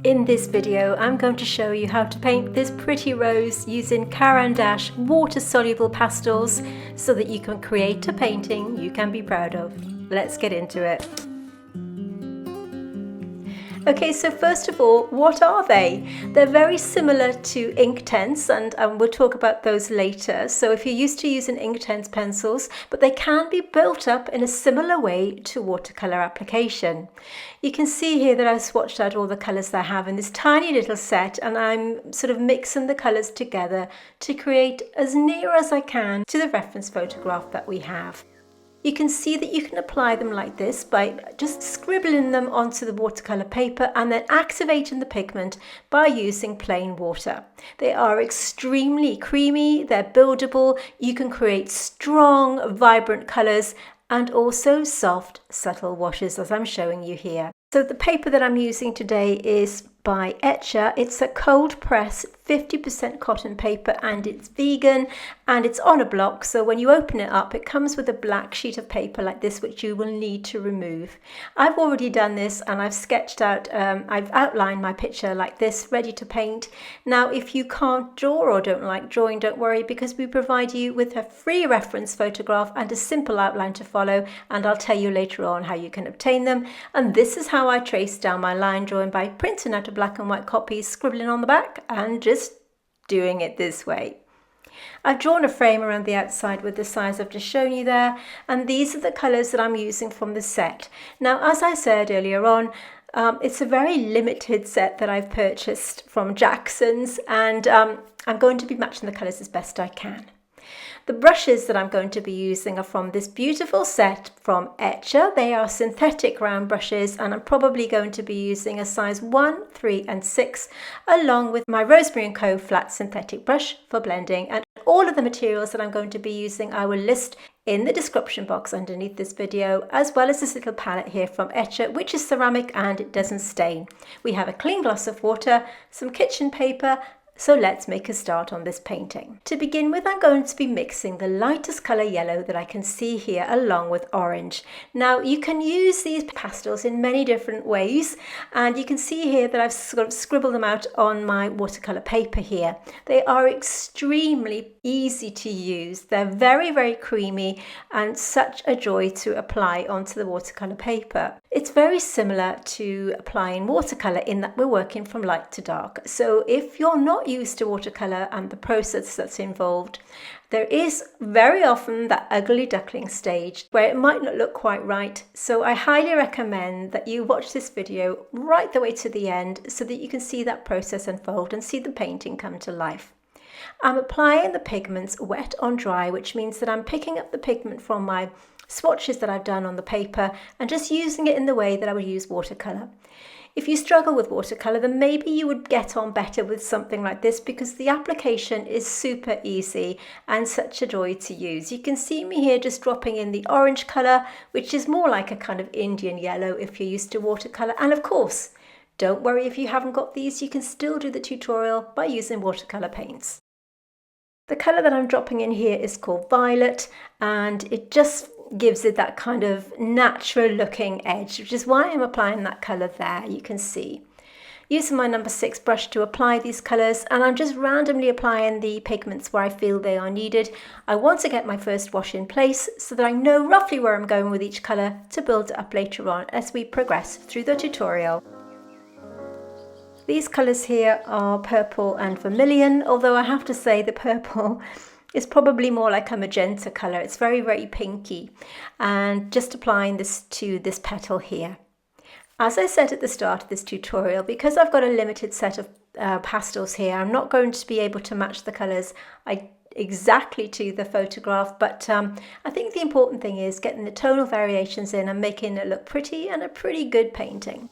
In this video, I'm going to show you how to paint this pretty rose using Caran D'Ache water-soluble pastels so that you can create a painting you can be proud of. Let's get into it. Okay, so first of all, what are they? They're very similar to Inktense, and we'll talk about those later. So if you're used to using Inktense pencils, but they can be built up in a similar way to watercolour application. You can see here that I've swatched out all the colours that I have in this tiny little set, and I'm sort of mixing the colours together to create as near as I can to the reference photograph that we have. You can see that you can apply them like this by just scribbling them onto the watercolour paper and then activating the pigment by using plain water. They are extremely creamy, they're buildable, you can create strong, vibrant colours and also soft, subtle washes as I'm showing you here. So the paper that I'm using today is by Etchr. It's a cold press 50% cotton paper and it's vegan and it's on a block, so when you open it up it comes with a black sheet of paper like this which you will need to remove. I've already done this and I've sketched out, I've outlined my picture like this, ready to paint. Now if you can't draw or don't like drawing, don't worry, because we provide you with a free reference photograph and a simple outline to follow, and I'll tell you later on how you can obtain them. And this is how I trace down my line drawing, by printing out a black and white copy, scribbling on the back and just doing it this way. I've drawn a frame around the outside with the size I've just shown you there, and these are the colours that I'm using from the set. Now as I said earlier on, it's a very limited set that I've purchased from Jackson's, and I'm going to be matching the colours as best I can. The brushes that I'm going to be using are from this beautiful set from Etchr. They are synthetic round brushes, and I'm probably going to be using a size 1, 3 and 6 along with my Rosemary Co flat synthetic brush for blending. And all of the materials that I'm going to be using I will list in the description box underneath this video, as well as this little palette here from Etchr, which is ceramic and it doesn't stain. We have a clean gloss of water, some kitchen paper. So let's make a start on this painting. To begin with, I'm going to be mixing the lightest colour yellow that I can see here along with orange. Now you can use these pastels in many different ways, and you can see here that I've sort of scribbled them out on my watercolour paper here. They are extremely easy to use. They're very, very creamy and such a joy to apply onto the watercolour paper. It's very similar to applying watercolour in that we're working from light to dark. So if you're not used to watercolour and the process that's involved, there is very often that ugly duckling stage where it might not look quite right. So I highly recommend that you watch this video right the way to the end so that you can see that process unfold and see the painting come to life. I'm applying the pigments wet on dry, which means that I'm picking up the pigment from my swatches that I've done on the paper and just using it in the way that I would use watercolour. If you struggle with watercolour, then maybe you would get on better with something like this, because the application is super easy and such a joy to use. You can see me here just dropping in the orange colour, which is more like a kind of Indian yellow if you're used to watercolour. And of course, don't worry if you haven't got these, you can still do the tutorial by using watercolour paints. The colour that I'm dropping in here is called Violet, and it just gives it that kind of natural looking edge, which is why I'm applying that colour there, you can see. Using my number 6 brush to apply these colours, and I'm just randomly applying the pigments where I feel they are needed. I want to get my first wash in place so that I know roughly where I'm going with each colour to build it up later on as we progress through the tutorial. These colours here are purple and vermilion, although I have to say the purple is probably more like a magenta colour. It's very, very pinky. And just applying this to this petal here. As I said at the start of this tutorial, because I've got a limited set of pastels here, I'm not going to be able to match the colours exactly to the photograph, but I think the important thing is getting the tonal variations in and making it look pretty and a pretty good painting.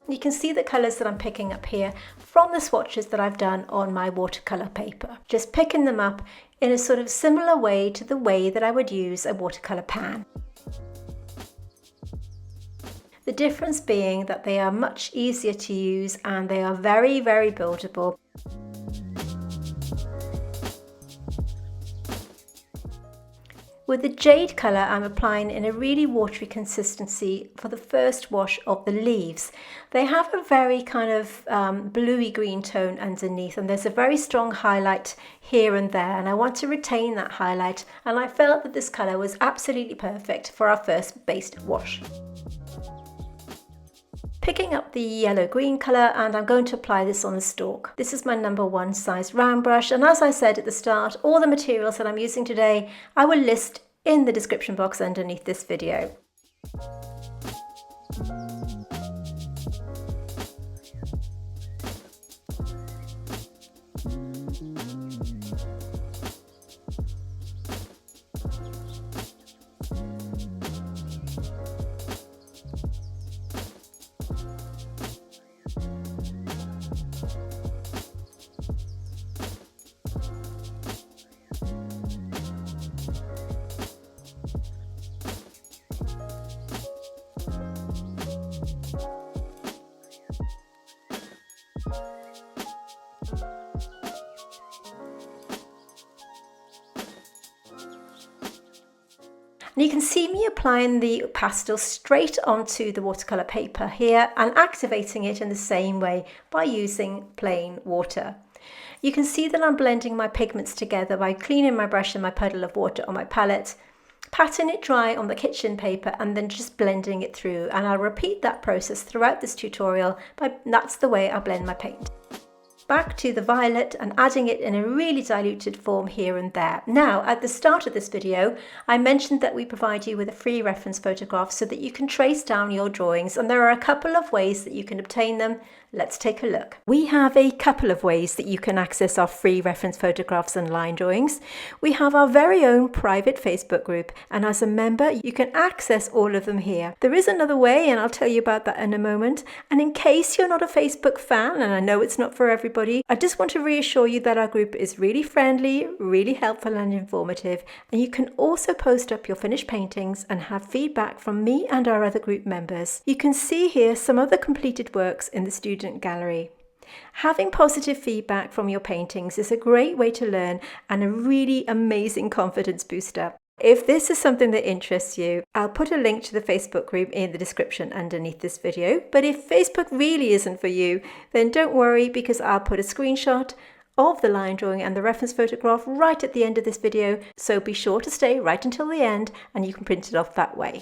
You can see the colours that I'm picking up here from the swatches that I've done on my watercolour paper. Just picking them up in a sort of similar way to the way that I would use a watercolour pan. The difference being that they are much easier to use and they are very, very buildable. With the jade colour, I'm applying in a really watery consistency for the first wash of the leaves. They have a very kind of bluey green tone underneath, and there's a very strong highlight here and there, and I want to retain that highlight, and I felt that this colour was absolutely perfect for our first base wash. Picking up the yellow-green colour, and I'm going to apply this on the stalk. This is my number 1 size round brush, and as I said at the start, all the materials that I'm using today I will list in the description box underneath this video. And you can see me applying the pastel straight onto the watercolour paper here and activating it in the same way by using plain water. You can see that I'm blending my pigments together by cleaning my brush and my puddle of water on my palette, patting it dry on the kitchen paper and then just blending it through, and I'll repeat that process throughout this tutorial, that's the way I blend my paint. Back to the violet and adding it in a really diluted form here and there. Now, at the start of this video, I mentioned that we provide you with a free reference photograph so that you can trace down your drawings, and there are a couple of ways that you can obtain them. Let's take a look. We have a couple of ways that you can access our free reference photographs and line drawings. We have our very own private Facebook group, and as a member you can access all of them here. There is another way, and I'll tell you about that in a moment. And in case you're not a Facebook fan, and I know it's not for everybody, I just want to reassure you that our group is really friendly, really helpful and informative, and you can also post up your finished paintings and have feedback from me and our other group members. You can see here some of the completed works in the student gallery. Having positive feedback from your paintings is a great way to learn and a really amazing confidence booster. If this is something that interests you, I'll put a link to the Facebook group in the description underneath this video. But if Facebook really isn't for you, then don't worry, because I'll put a screenshot of the line drawing and the reference photograph right at the end of this video, so be sure to stay right until the end and you can print it off that way.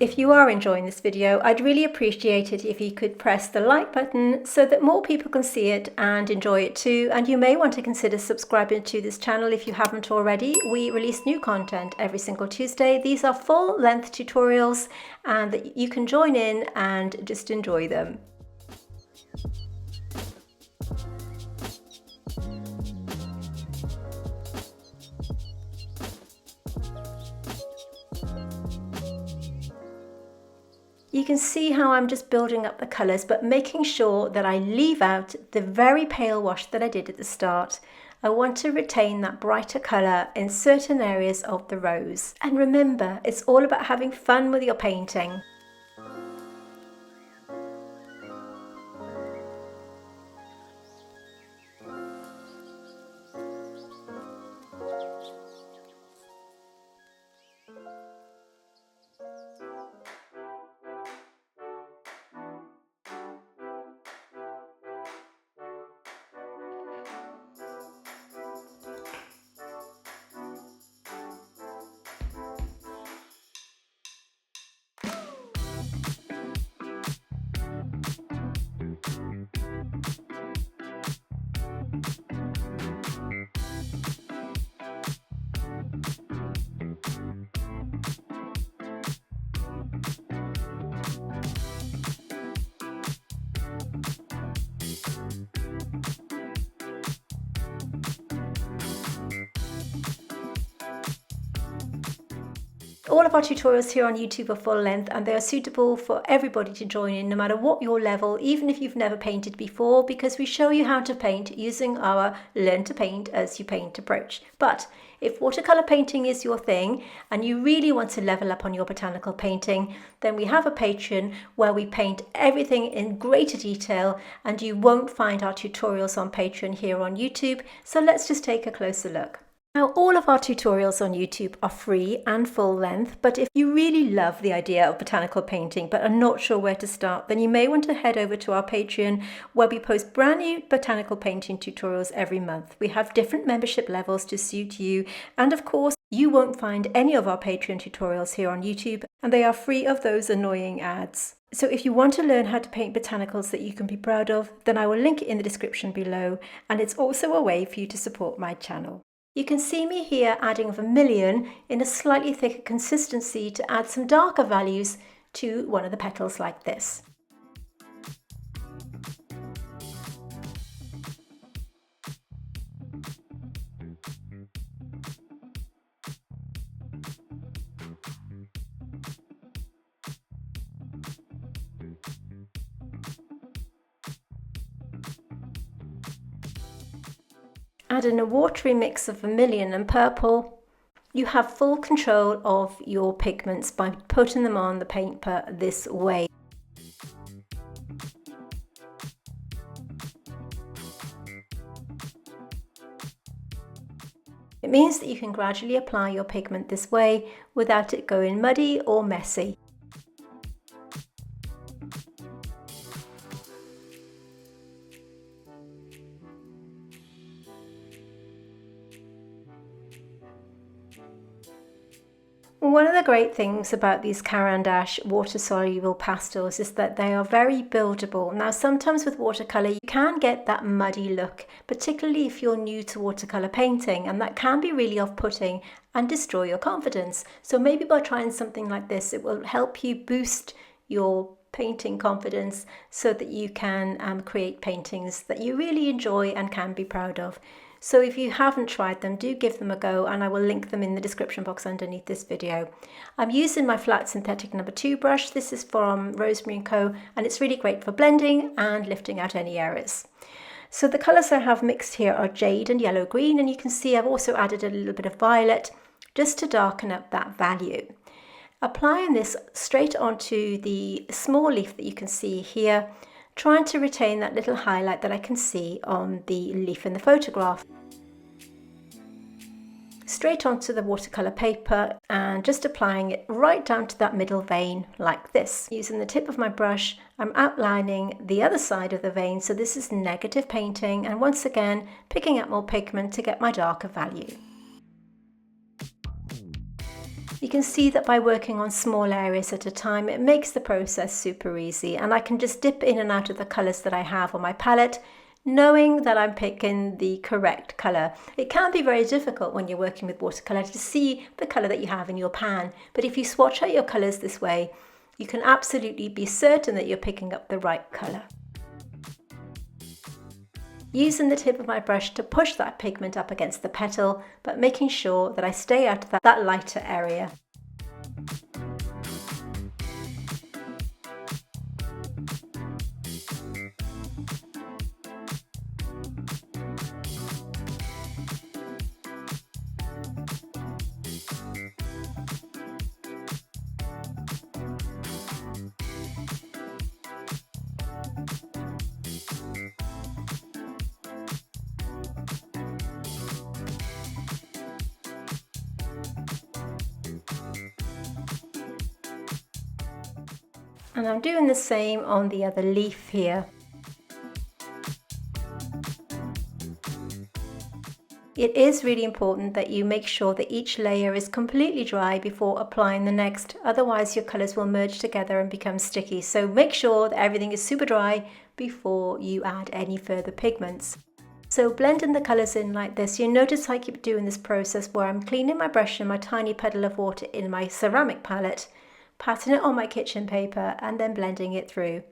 If you are enjoying this video, I'd really appreciate it if you could press the like button so that more people can see it and enjoy it too. And you may want to consider subscribing to this channel if you haven't already. We release new content every single Tuesday. These are full-length tutorials and that you can join in and just enjoy them. You can see how I'm just building up the colours, but making sure that I leave out the very pale wash that I did at the start. I want to retain that brighter colour in certain areas of the rose. And remember, it's all about having fun with your painting. All of our tutorials here on YouTube are full length and they are suitable for everybody to join in, no matter what your level, even if you've never painted before, because we show you how to paint using our Learn to Paint as you paint approach. But if watercolour painting is your thing and you really want to level up on your botanical painting, then we have a Patreon where we paint everything in greater detail, and you won't find our tutorials on Patreon here on YouTube. So let's just take a closer look. Now, all of our tutorials on YouTube are free and full length, but if you really love the idea of botanical painting but are not sure where to start, then you may want to head over to our Patreon where we post brand new botanical painting tutorials every month. We have different membership levels to suit you, and of course, you won't find any of our Patreon tutorials here on YouTube, and they are free of those annoying ads. So if you want to learn how to paint botanicals that you can be proud of, then I will link it in the description below, and it's also a way for you to support my channel. You can see me here adding vermilion in a slightly thicker consistency to add some darker values to one of the petals like this. Add in a watery mix of vermilion and purple. You have full control of your pigments by putting them on the paper this way. It means that you can gradually apply your pigment this way without it going muddy or messy. One of the great things about these Caran D'Ache water-soluble pastels is that they are very buildable. Now, sometimes with watercolour you can get that muddy look, particularly if you're new to watercolour painting, and that can be really off-putting and destroy your confidence. So maybe by trying something like this, it will help you boost your painting confidence so that you can create paintings that you really enjoy and can be proud of. So if you haven't tried them, do give them a go, and I will link them in the description box underneath this video. I'm using my flat synthetic number 2 brush. This is from Rosemary Co, and it's really great for blending and lifting out any errors. So the colours I have mixed here are jade and yellow green, and you can see I've also added a little bit of violet just to darken up that value. Applying this straight onto the small leaf that you can see here, trying to retain that little highlight that I can see on the leaf in the photograph. Straight onto the watercolour paper and just applying it right down to that middle vein like this. Using the tip of my brush, I'm outlining the other side of the vein, so this is negative painting, and once again picking up more pigment to get my darker value. You can see that by working on small areas at a time, it makes the process super easy, and I can just dip in and out of the colours that I have on my palette, knowing that I'm picking the correct colour. It can be very difficult when you're working with watercolour to see the colour that you have in your pan, but if you swatch out your colours this way, you can absolutely be certain that you're picking up the right colour. Using the tip of my brush to push that pigment up against the petal, but making sure that I stay out of that lighter area. And I'm doing the same on the other leaf here. It is really important that you make sure that each layer is completely dry before applying the next, otherwise your colours will merge together and become sticky. So make sure that everything is super dry before you add any further pigments. So blending the colours in like this, you notice I keep doing this process where I'm cleaning my brush and my tiny puddle of water in my ceramic palette, patting it on my kitchen paper and then blending it through.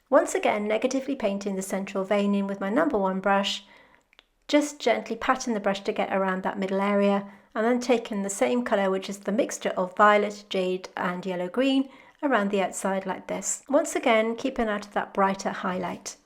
Once again, negatively painting the central vein in with my number 1 brush, just gently patting the brush to get around that middle area, and then taking the same colour, which is the mixture of violet, jade and yellow green, around the outside like this. Once again, keeping out of that brighter highlight.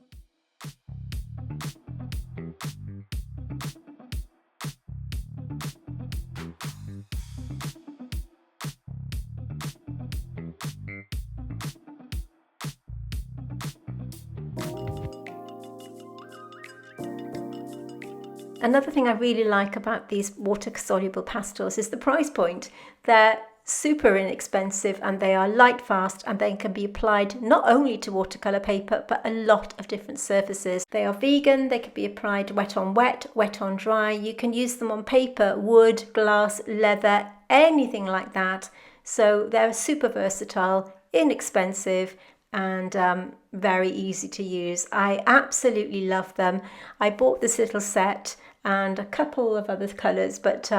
Another thing I really like about these water-soluble pastels is the price point. They're super inexpensive and they are light fast, and they can be applied not only to watercolour paper but a lot of different surfaces. They are vegan, they can be applied wet on wet, wet on dry. You can use them on paper, wood, glass, leather, anything like that. So they're super versatile, inexpensive and very easy to use. I absolutely love them. I bought this little set and a couple of other colours, but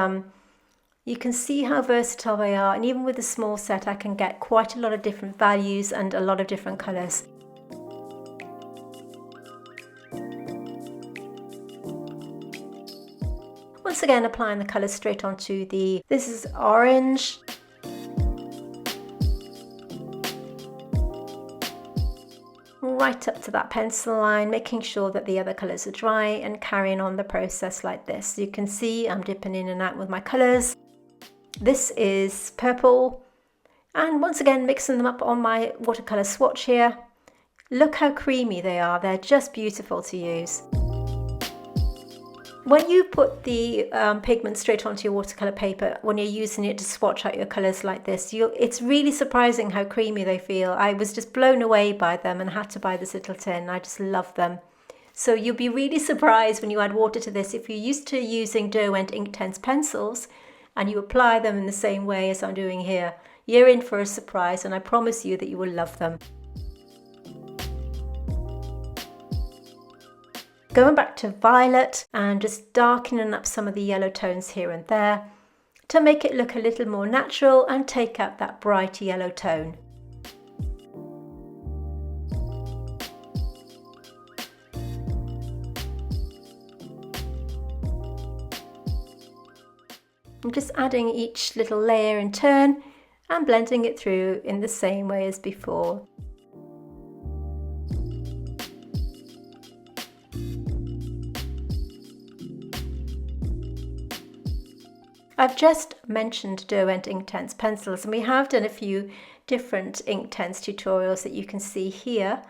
you can see how versatile they are, and even with a small set I can get quite a lot of different values and a lot of different colours. Once again, applying the colours straight onto this is orange, right up to that pencil line, making sure that the other colours are dry, and carrying on the process like this. You can see I'm dipping in and out with my colours. This is purple, and once again mixing them up on my watercolour swatch here. Look how creamy they are, they're just beautiful to use. When you put the pigment straight onto your watercolour paper, when you're using it to swatch out your colours like this, it's really surprising how creamy they feel. I was just blown away by them and had to buy this little tin. I just love them. So you'll be really surprised when you add water to this. If you're used to using Derwent Inktense pencils and you apply them in the same way as I'm doing here, you're in for a surprise, and I promise you that you will love them. Going back to violet and just darkening up some of the yellow tones here and there to make it look a little more natural and take out that bright yellow tone. I'm just adding each little layer in turn and blending it through in the same way as before. I've just mentioned Derwent Inktense pencils, and we have done a few different Inktense tutorials that you can see here.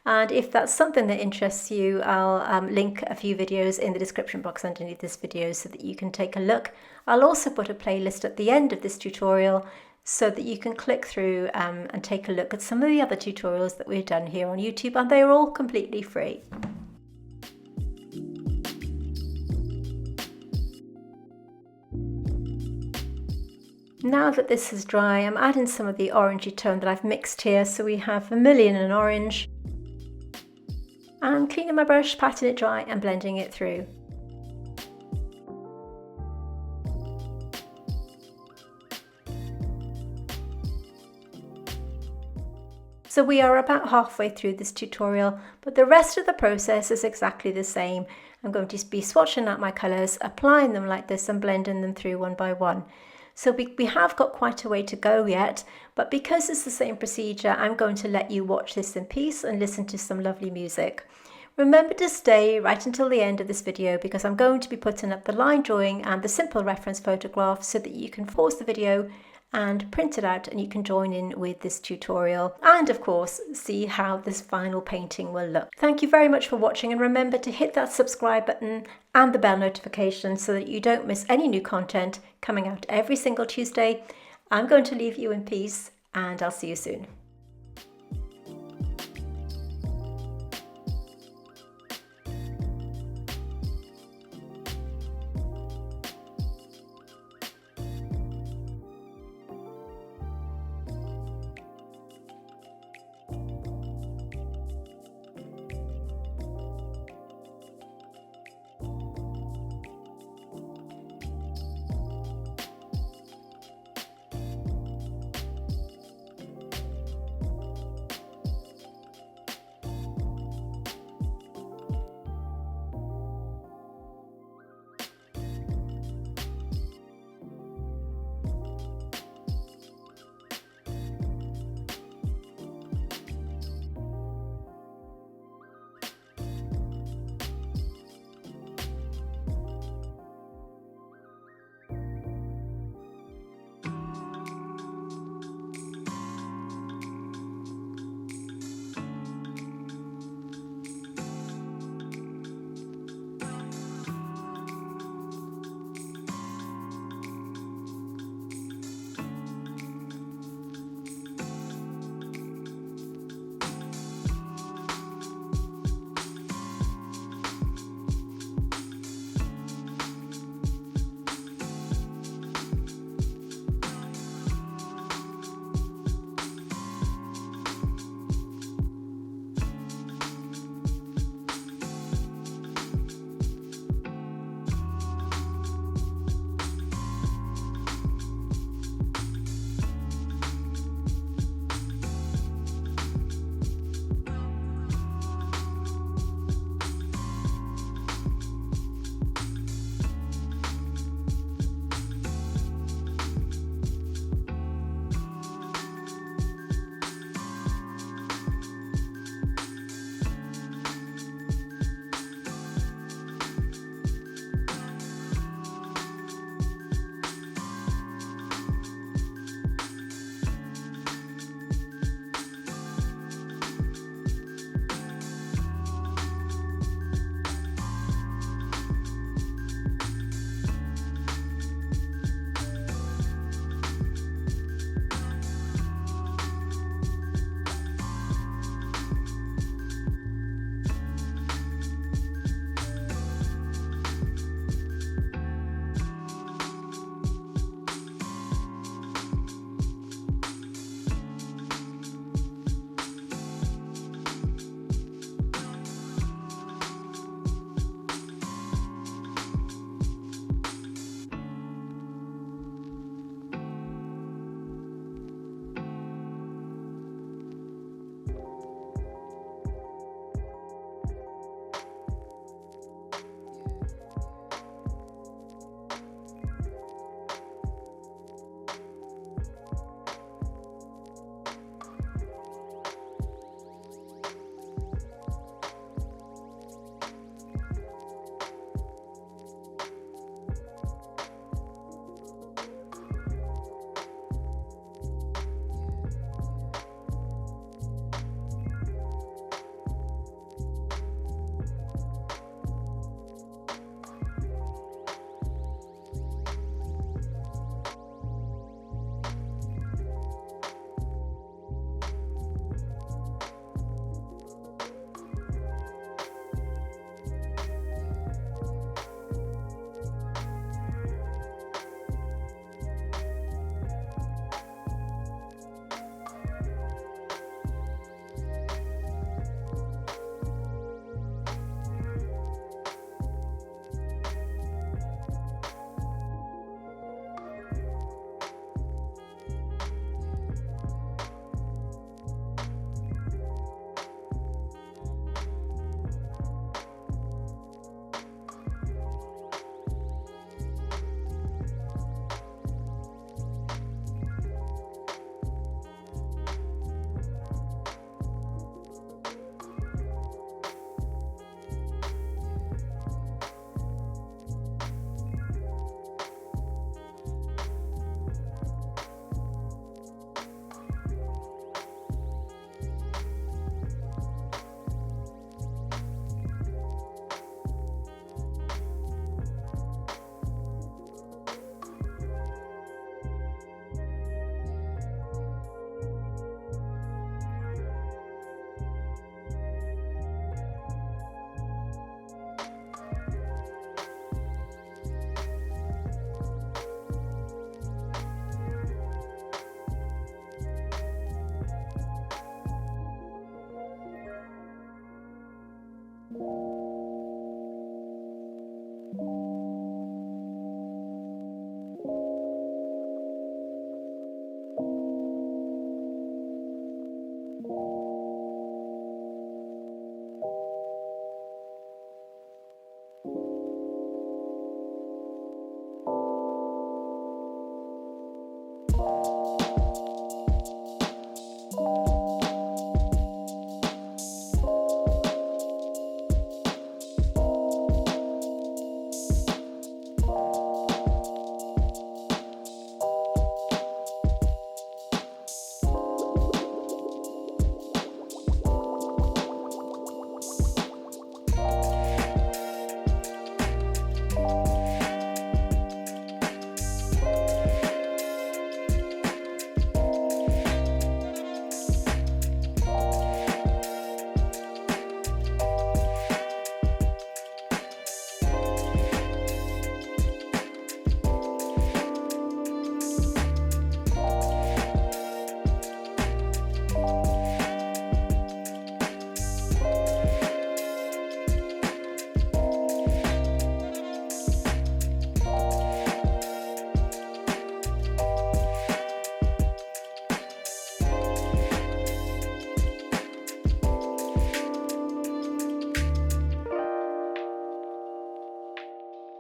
And if that's something that interests you, I'll link a few videos in the description box underneath this video so that you can take a look. I'll also put a playlist at the end of this tutorial so that you can click through and take a look at some of the other tutorials that we've done here on YouTube, and they're all completely free. Now that this is dry, I'm adding some of the orangey tone that I've mixed here. So we have vermilion and orange. I'm cleaning my brush, patting it dry and blending it through. So we are about halfway through this tutorial, but the rest of the process is exactly the same. I'm going to be swatching out my colours, applying them like this and blending them through one by one. So we have got quite a way to go yet, but because it's the same procedure, I'm going to let you watch this in peace and listen to some lovely music. Remember to stay right until the end of this video, because I'm going to be putting up the line drawing and the simple reference photograph so that you can pause the video and print it out and you can join in with this tutorial and of course see how this final painting will look. Thank you very much for watching, and remember to hit that subscribe button and the bell notification so that you don't miss any new content coming out every single Tuesday. I'm going to leave you in peace and I'll see you soon.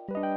you.